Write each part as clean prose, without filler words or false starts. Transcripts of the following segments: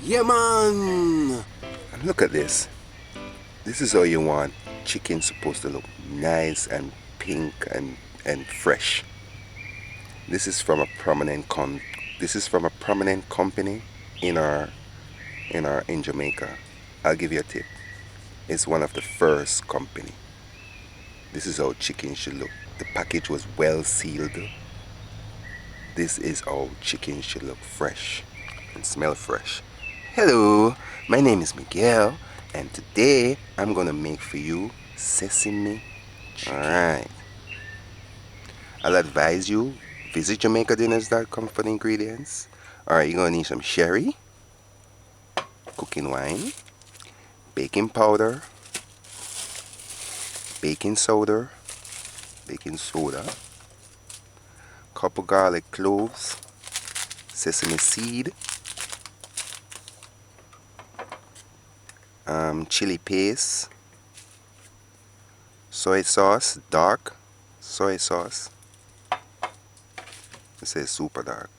Yeah, man. And look at this. This is how you want chicken supposed to look, nice and pink and fresh. This is from a prominent company in our in Jamaica. I'll give you a tip. It's one of the first company. This is how chicken should look. The package was well sealed. This is how chicken should look, fresh and smell fresh. Hello, my name is Miguel, and today I'm gonna make for you sesame chicken. Alright. I'll advise you visit JamaicaDinners.com for the ingredients. Alright, you're gonna need some sherry, cooking wine, baking powder, baking soda, couple garlic cloves, sesame seed, chili paste, soy sauce, dark soy sauce. It says super dark.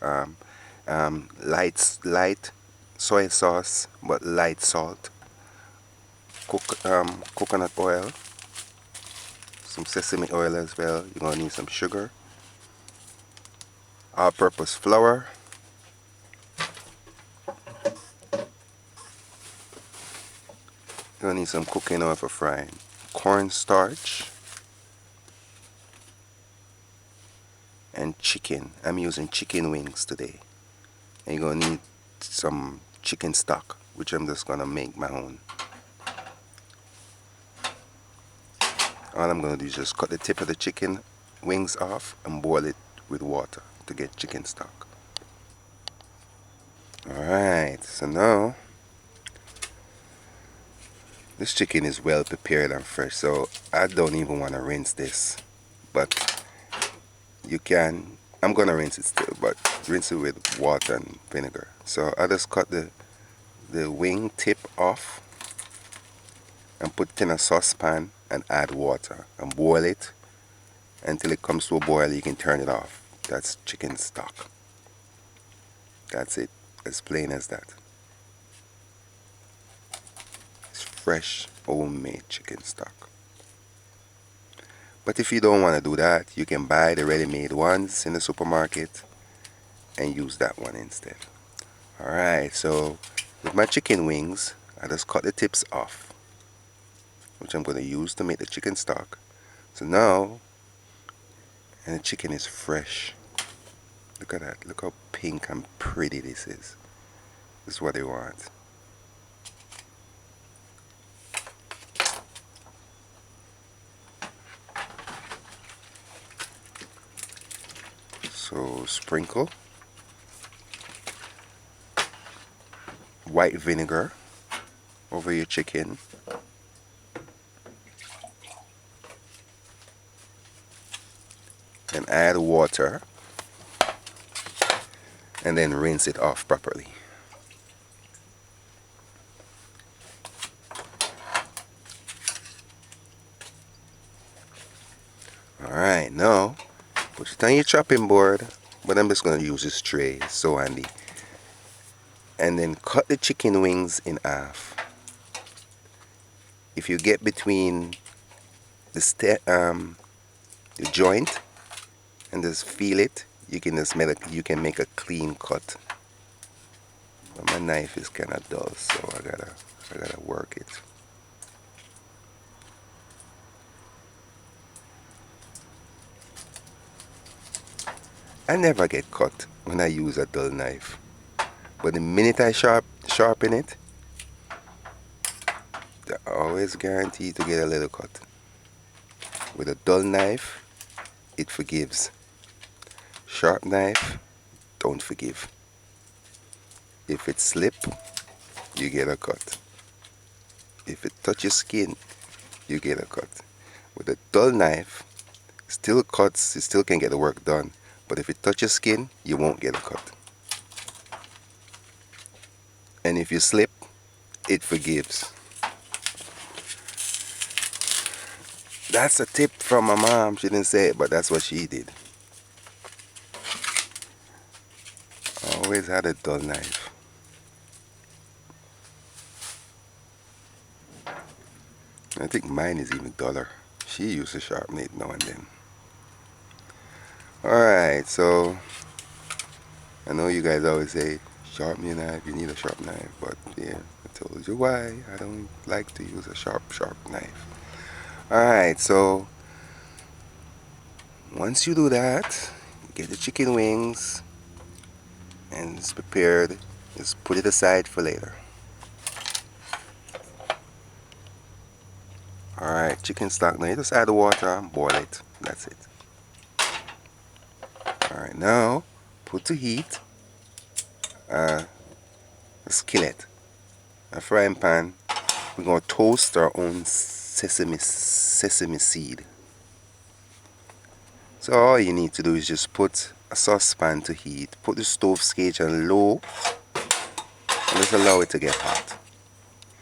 Light soy sauce, but light salt. Coconut oil, some sesame oil as well. You're gonna need some sugar, all-purpose flour, you're gonna need some cooking oil for frying, cornstarch, and chicken. I'm using chicken wings today. And you're gonna need some chicken stock, which I'm just gonna make my own. All I'm gonna do is just cut the tip of the chicken wings off and boil it with water to get chicken stock. Alright, so now this chicken is well prepared and fresh, so I don't even want to rinse this. But you can, I'm gonna rinse it still, but rinse it with water and vinegar. So I just cut the wing tip off and put it in a saucepan and add water and boil it until it comes to a boil. You can turn it off. That's chicken stock. That's it, as plain as that. It's fresh homemade chicken stock. But if you don't want to do that, you can buy the ready-made ones in the supermarket and use that one instead. Alright, so with my chicken wings, I just cut the tips off, which I'm going to use to make the chicken stock. So now, and the chicken is fresh. Look at that. Look how pink and pretty this is. This is what they want. So sprinkle white vinegar over your chicken. And add water. And then rinse it off properly. Alright, now put it on your chopping board, but I'm just going to use this tray, it's so handy. And then cut the chicken wings in half. If you get between the joint and just feel it, you can just make a clean cut. But my knife is kind of dull, so I gotta work it. I never get cut when I use a dull knife, but the minute I sharpen it, I always guarantee to get a little cut. With a dull knife, it forgives. Sharp knife, don't forgive. If it slip, you get a cut. If it touches skin, you get a cut. With a dull knife, still cuts, you still can get the work done. But if it touches skin, you won't get a cut. And if you slip, it forgives. That's a tip from my mom. She didn't say it, but that's what she did. Always had a dull knife. I think mine is even duller. She uses sharp knife now and then. Alright, so I know you guys always say sharpen your knife, you need a sharp knife, but yeah, I told you why I don't like to use a sharp knife. Alright, so once you do that, get the chicken wings and it's prepared. Just put it aside for later. Alright, chicken stock. Now you just add the water and boil it. That's it. Alright, now put to heat a skillet, a frying pan. We're going to toast our own sesame seed. So all you need to do is just put a saucepan to heat, put the stove gauge on low, and just allow it to get hot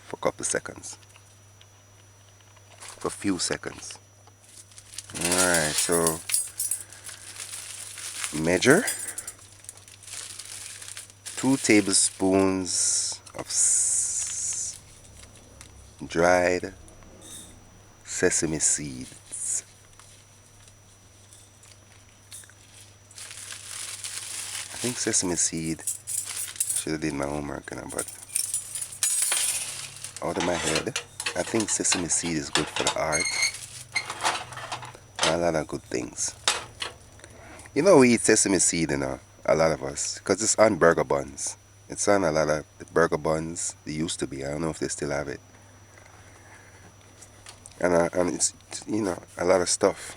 for a couple seconds. For a few seconds. Alright, so measure 2 tablespoons of dried sesame seeds. I think sesame seed, should have did my homework, but out of my head, I think sesame seed is good for the heart. A lot of good things. You know, we eat sesame seed, a lot of us, because it's on burger buns. It's on a lot of the burger buns. They used to be. I don't know if they still have it. And it's, a lot of stuff.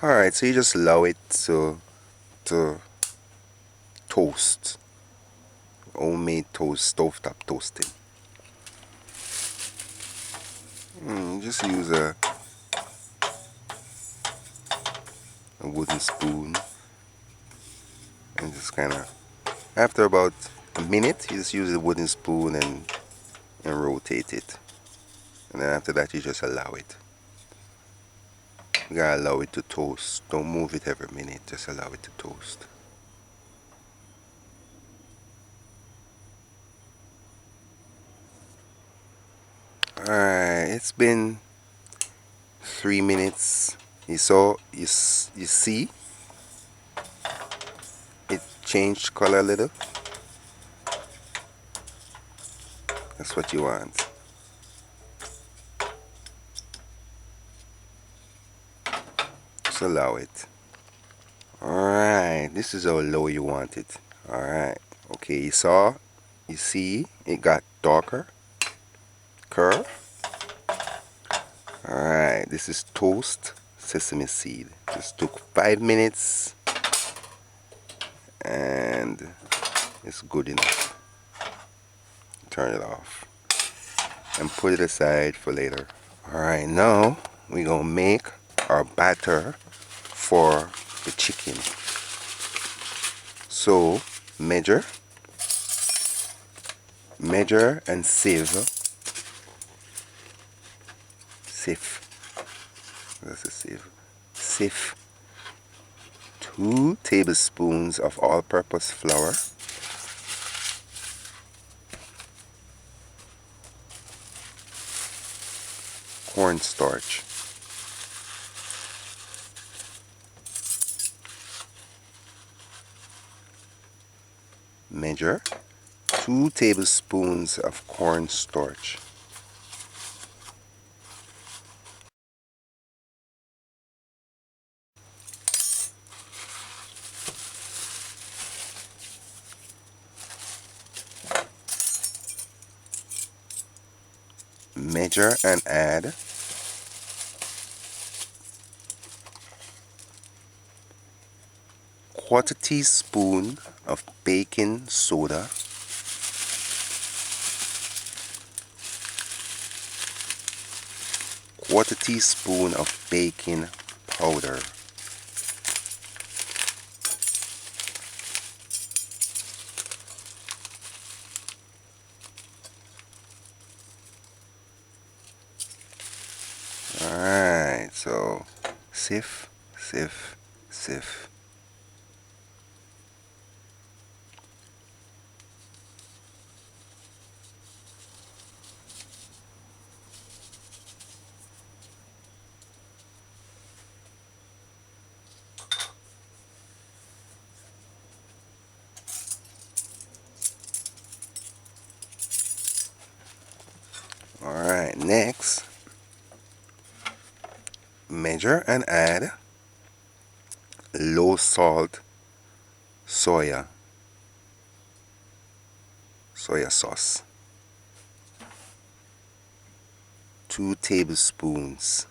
Alright, so you just allow it to toast. Homemade toast, stovetop toasting. Just use a wooden spoon and just kind of, after about a minute, you just use the wooden spoon and rotate it. And then after that, you just allow it. You gotta allow it to toast. Don't move it every minute, just allow it to toast. Alright, it's been 3 minutes. You saw, you see, it changed color a little. That's what you want. Just allow it. Alright, this is how low you want it. Alright, okay, you see, it got darker. Curve. Alright, this is toast sesame seed. Just took 5 minutes and it's good enough. Turn it off and put it aside for later. Alright, now we're gonna make our batter for the chicken. So measure and sieve. That's a sieve. Sieve 2 tablespoons of all-purpose flour. Cornstarch. Measure 2 tablespoons of cornstarch. Measure and add quarter teaspoon of baking soda, quarter teaspoon of baking powder, alright, so sieve. Next, measure and add low salt soya sauce. 2 tablespoons.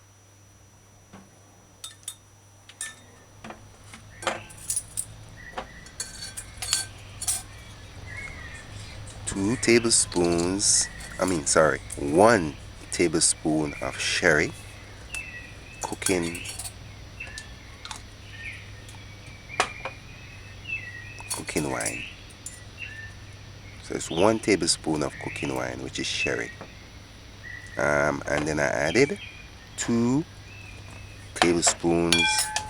2 tablespoons, 1 tablespoon of sherry cooking wine. So it's 1 tablespoon of cooking wine, which is sherry. And then I added 2 tablespoons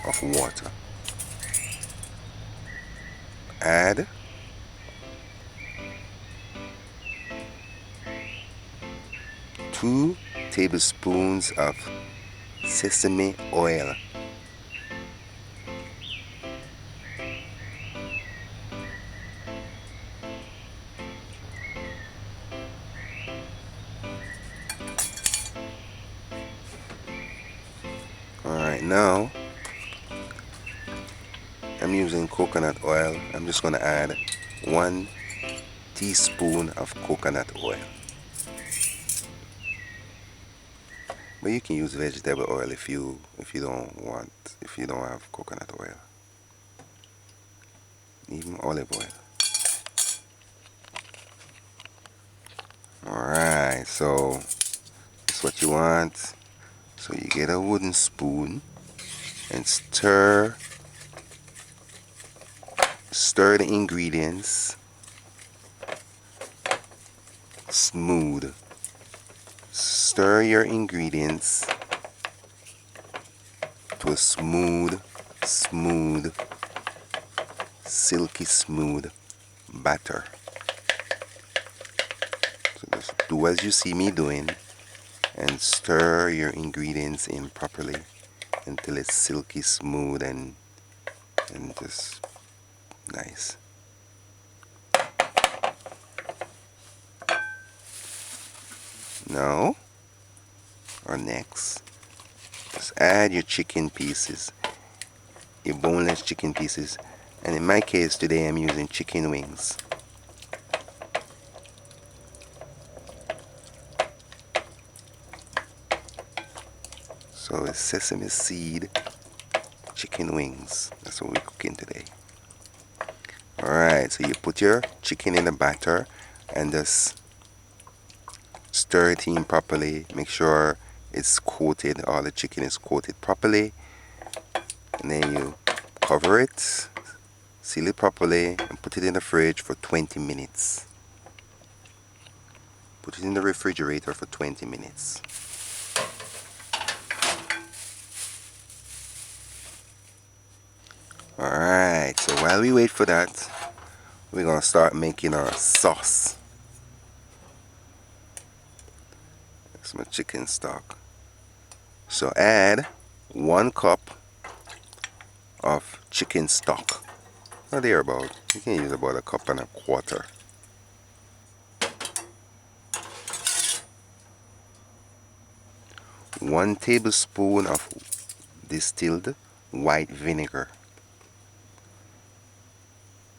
of water. Add 2 tablespoons of sesame oil. Alright, now I'm using coconut oil. I'm just going to add 1 teaspoon of coconut oil. But you can use vegetable oil if you don't have coconut oil. Even olive oil. Alright, so that's what you want. So you get a wooden spoon and stir the ingredients smooth. Stir your ingredients to a smooth, silky smooth batter. So just do as you see me doing and stir your ingredients in properly until it's silky smooth and just nice. Now, or next, just add your chicken pieces, your boneless chicken pieces, and in my case today I'm using chicken wings. So it's sesame seed chicken wings. That's what we're cooking today. Alright, so you put your chicken in the batter and just stir it in properly. Make sure it's coated, all the chicken is coated properly. And then you cover it, seal it properly, and put it in the fridge for 20 minutes. Put it in the refrigerator for 20 minutes. Alright, so while we wait for that, we're going to start making our sauce. That's my chicken stock. So add 1 cup of chicken stock. Or thereabout. You can use about 1.25 cups. 1 tablespoon of distilled white vinegar.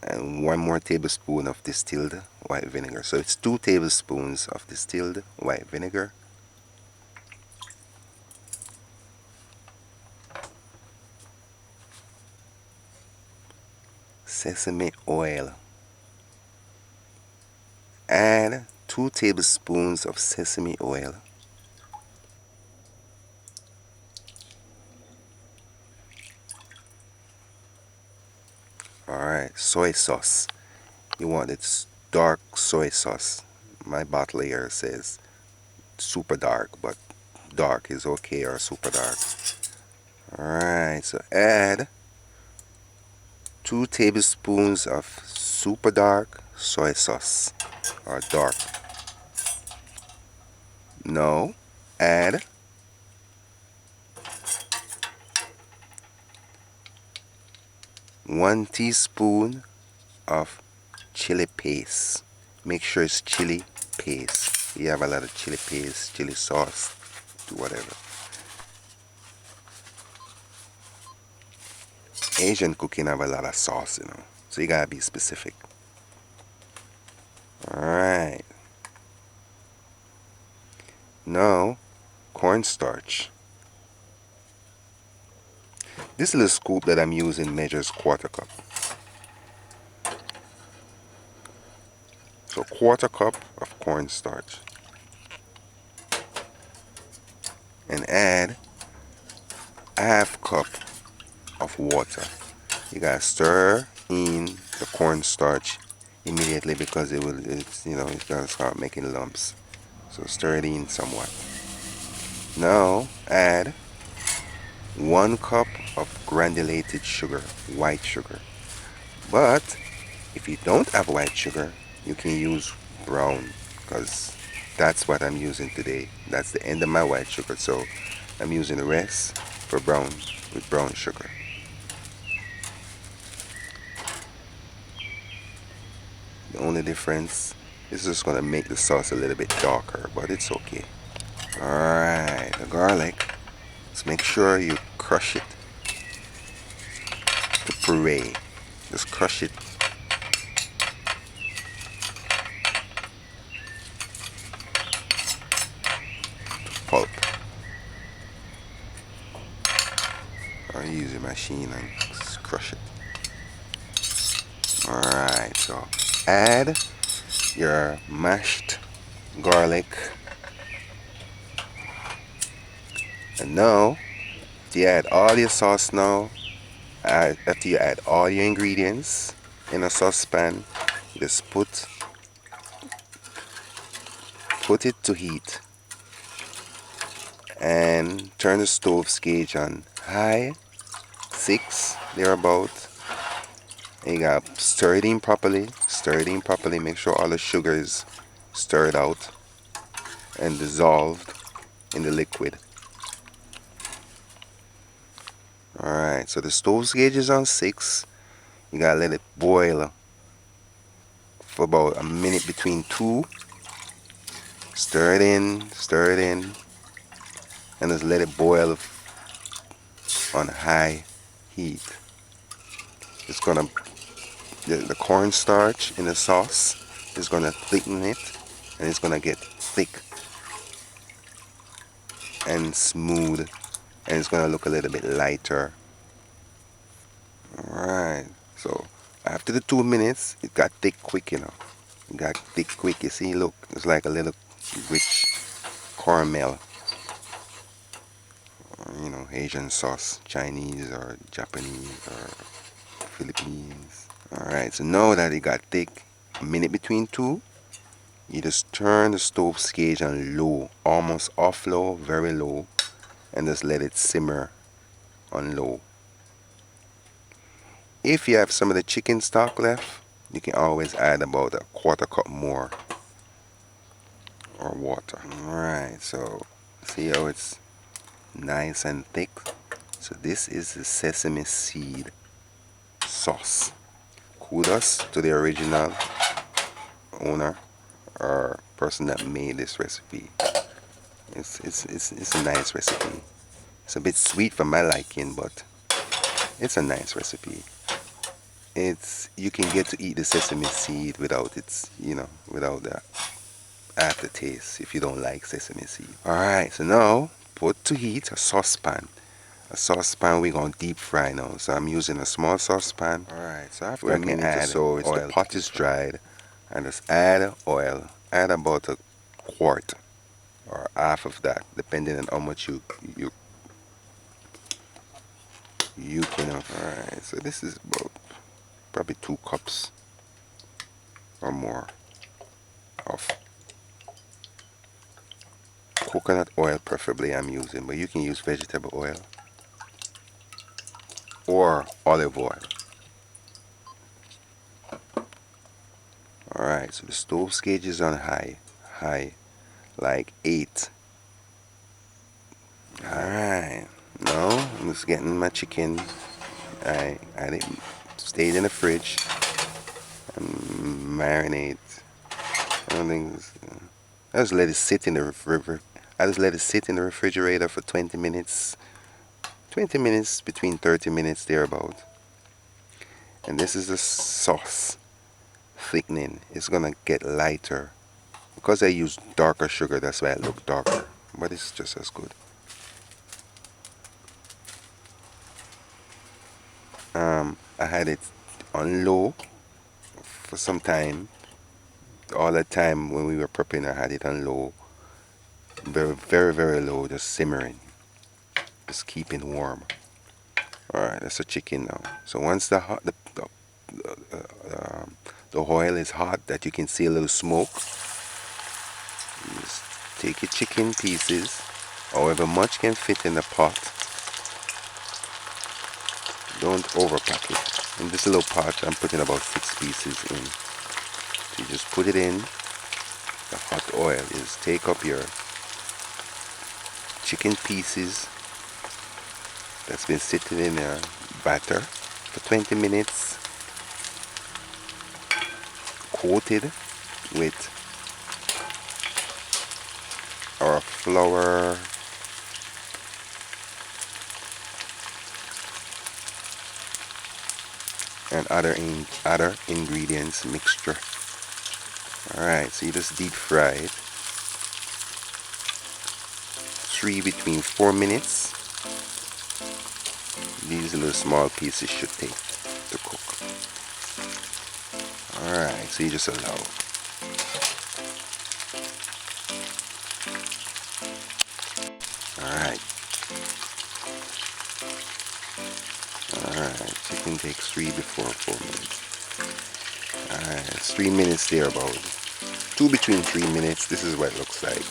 And 1 more tablespoon of distilled white vinegar. So it's 2 tablespoons of distilled white vinegar. Sesame oil. Add 2 tablespoons of sesame oil. Alright, soy sauce. You want it dark soy sauce. My bottle here says super dark, but dark is okay, or super dark. Alright, so add 2 tablespoons of super dark soy sauce, or dark. Now add 1 teaspoon of chili paste. Make sure it's chili paste. You have a lot of chili paste, chili sauce, whatever. Asian cooking have a lot of sauce, so you gotta be specific. Alright. Now, cornstarch. This little scoop that I'm using measures quarter cup. So quarter cup of cornstarch. And add half cup of water. You gotta stir in the cornstarch immediately because it's gonna start making lumps. So stir it in somewhat. Now add 1 cup of granulated sugar, white sugar. But if you don't have white sugar, you can use brown, because that's what I'm using today. That's the end of my white sugar, so I'm using the rest for brown, with brown sugar. The only difference is just going to make the sauce a little bit darker, but it's okay. Alright, the garlic, let's make sure you crush it to puree. Just crush it. Pulp. Or use your machine and crush it. Alright, so add your mashed garlic. And now, after you add all your sauce now, after you add all your ingredients in a saucepan, just put it to heat. And turn the stove's gauge on high, 6, thereabout. And you gotta stir it in properly, make sure all the sugar is stirred out and dissolved in the liquid. Alright, so the stove's gauge is on 6. You gotta let it boil for about a minute between 2. Stir it in, and just let it boil on high heat. It's gonna the cornstarch in the sauce is gonna thicken it, and it's gonna get thick and smooth, and it's gonna look a little bit lighter. Alright, so after the 2 minutes, it got thick quick, It got thick quick. You see, look, it's like a little rich caramel. Asian sauce, Chinese or Japanese or Philippines. Alright, so now that it got thick, a minute between 2, you just turn the stove's gauge on low, almost off low, very low, and just let it simmer on low. If you have some of the chicken stock left, you can always add about a quarter cup more or water. Alright, so see how it's nice and thick? So this is the sesame seed sauce. Kudos to the original owner or person that made this recipe. It's a nice recipe. It's a bit sweet for my liking, but it's a nice recipe. You can get to eat the sesame seed without without the aftertaste if you don't like sesame seed. Alright, so now put to heat a saucepan. A saucepan we're going to deep fry now. So I'm using a small saucepan. Alright, so after a minute or so, the pot is dried. And just add oil. Add about a quart or half of that, depending on how much you can have. Alright, so this is about probably 2 cups or more of coconut oil, preferably I'm using, but you can use vegetable oil or olive oil. Alright, so the stove's gauge is on high, like 8. Alright, now I'm just getting my chicken. I had it stayed in the fridge and marinate. I don't think I just let it sit in the I just let it sit in the refrigerator for 20 minutes. 20 minutes, between 30 minutes thereabout. And this is the sauce thickening. It's gonna get lighter. Because I use darker sugar, that's why it looks darker. But it's just as good. I had it on low for some time. All the time when we were prepping, I had it on low. Very, very, very low, just simmering. Just keeping warm. Alright, that's the chicken now. So once the oil is hot, that you can see a little smoke, you just take your chicken pieces, however much can fit in the pot. Don't overpack it. In this little pot, I'm putting about 6 pieces in. So you just put it in. The hot oil is take up your chicken pieces that's been sitting in a batter for 20 minutes, coated with our flour, and other ingredients mixture. Alright, so you just deep fry it. Between 4 minutes. These little small pieces should take to cook. Alright, so you just allow. Alright. Alright, chicken takes 3 before 4 minutes. Alright, it's 3 minutes there about. 2 between 3 minutes. This is what it looks like.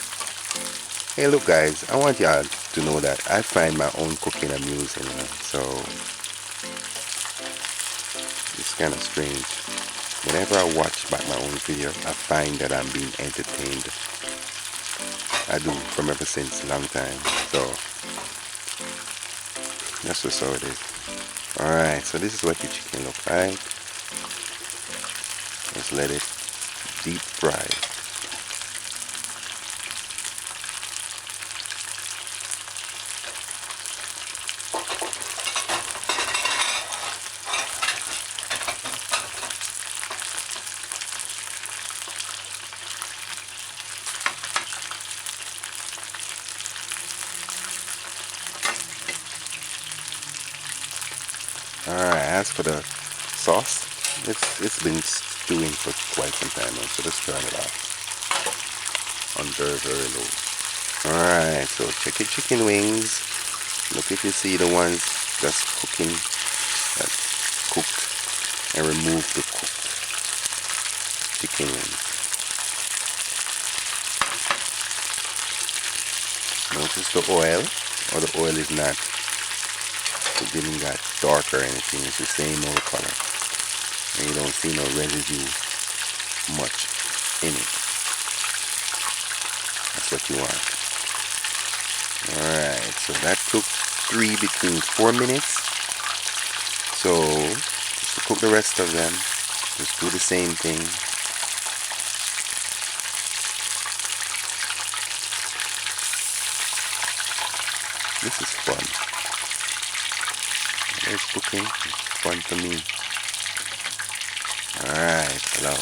Hey, look guys, I want y'all to know that I find my own cooking amusing, so it's kind of strange. Whenever I watch back my own video, I find that I'm being entertained. I do from ever since a long time, so that's just how it is. Alright, so this is what your chicken looks like. Let's let it deep fry. Alright, as for the sauce, it's been stewing for quite some time now, so let's turn it off on very, very low. Alright, so check your chicken wings. Look if you see the ones that's cooking, that's cooked, and remove the cooked chicken wings. Notice the oil, or the oil is not, it didn't get dark or anything, it's the same old color. And you don't see no residue much in it. That's what you want. Alright, so that took 3 between 4 minutes. So just to cook the rest of them, just do the same thing. This is fun. It's cooking. It's fun to me. Alright, hello.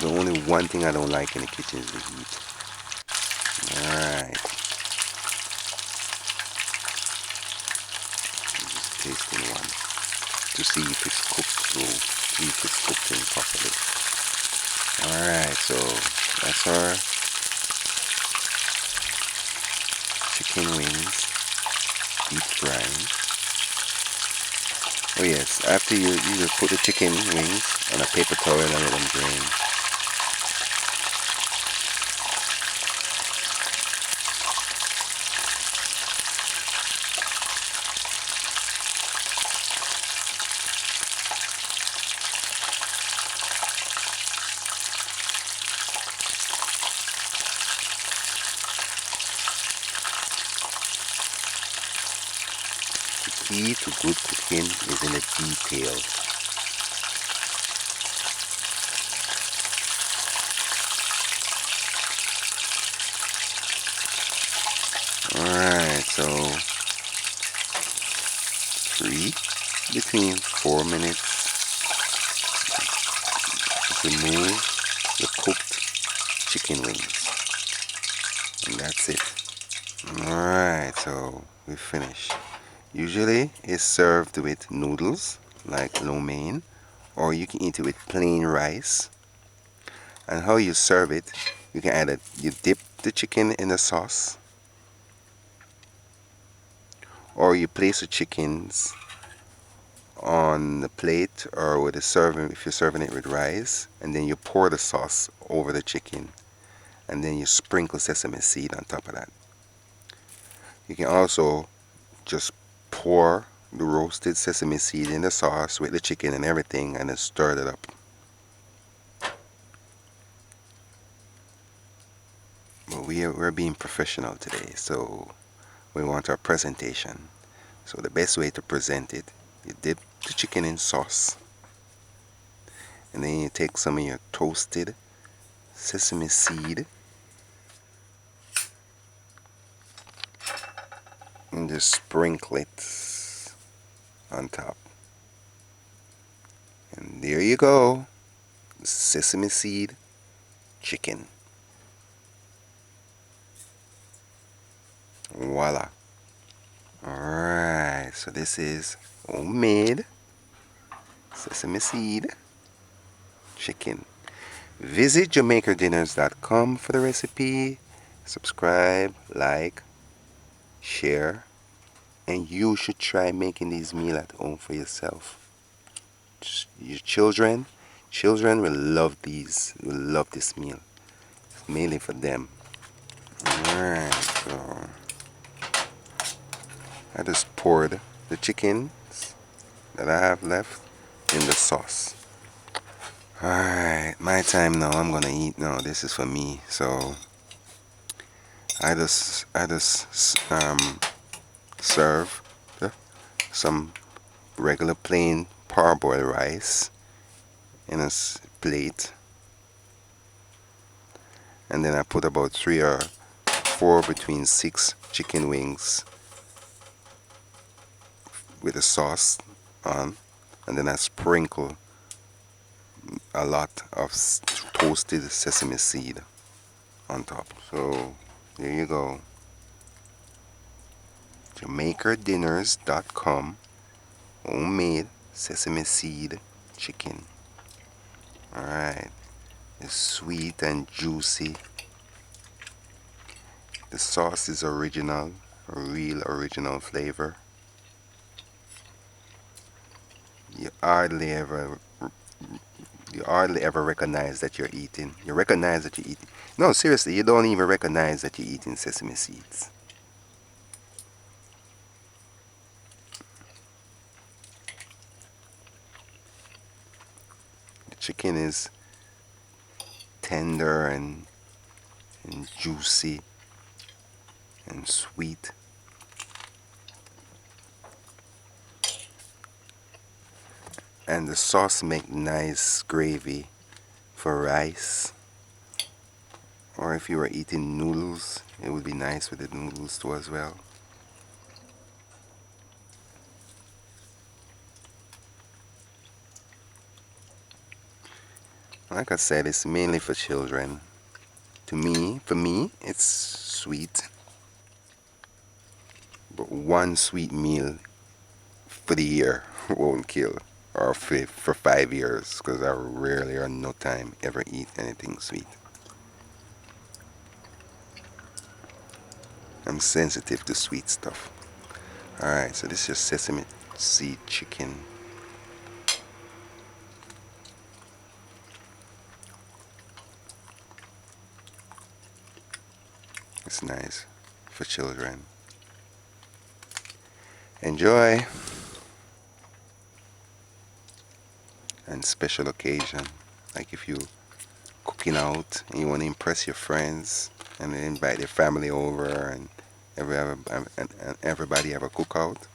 The only one thing I don't like in the kitchen is the heat. Alright. Just tasting one to see if it's cooked through, see if it's cooked in properly. Alright, so that's our chicken wings, deep frying. Oh yes, after you just put the chicken wings on a paper towel and let them drain. The key to good cooking is in the detail. Alright, so between 4 minutes, remove the cooked chicken wings. And that's it. Alright, so we finished. Usually it's served with noodles like lo mein, or you can eat it with plain rice. And how you serve it, you can either you dip the chicken in the sauce, or you place the chickens on the plate or with a serving if you're serving it with rice, and then you pour the sauce over the chicken, and then you sprinkle sesame seed on top of that. You can also just pour the roasted sesame seed in the sauce with the chicken and everything, and then stir it up. But we're being professional today, so we want our presentation. So the best way to present it, you dip the chicken in sauce, and then you take some of your toasted sesame seed and just sprinkle it on top. And there you go, sesame seed chicken. Voila. Alright, so this is homemade sesame seed chicken. Visit JamaicaDinners.com for the recipe. Subscribe, like, share, and you should try making these meals at home for yourself. Your children will love this meal. It's mainly for them. Alright, so I just poured the chickens that I have left in the sauce. Alright, my time now. I'm gonna eat now. This is for me. So I just serve some regular plain parboiled rice in a plate, and then I put about 3 or 4 between 6 chicken wings with the sauce on, and then I sprinkle a lot of toasted sesame seed on top. So there you go, JamaicaDinners.com homemade sesame seed chicken. Alright, it's sweet and juicy. The sauce is original, a real original flavor. You hardly ever recognize that you're eating. You recognize that you're eating. No, seriously, you don't even recognize that you're eating sesame seeds. The chicken is tender and juicy and sweet. And the sauce make nice gravy for rice. Or if you were eating noodles, it would be nice with the noodles too as well. Like I said, it's mainly for children. For me, it's sweet. But one sweet meal for the year won't kill. Or for 5 years, because I rarely or no time ever eat anything sweet. I'm sensitive to sweet stuff. Alright, so this is sesame seed chicken. It's nice for children. Enjoy. And special occasion, like if you cooking out and you want to impress your friends and then invite your family over and everybody have a cookout,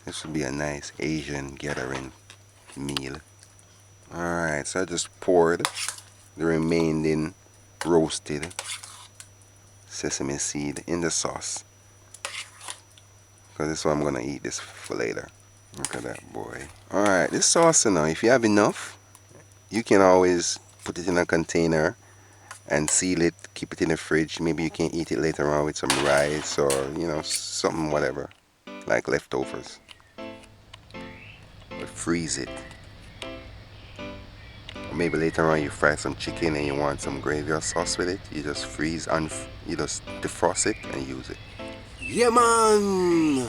This would be a nice Asian gathering meal. Alright, so I just poured the remaining roasted sesame seed in the sauce. Because this is what I'm going to eat this for later. Look at that, boy. Alright, this sauce now, if you have enough, you can always put it in a container and seal it, keep it in the fridge. Maybe you can eat it later on with some rice or, something, whatever, like leftovers. But freeze it. Or maybe later on you fry some chicken and you want some gravy or sauce with it. You just freeze and you just defrost it and use it. Yeah, man!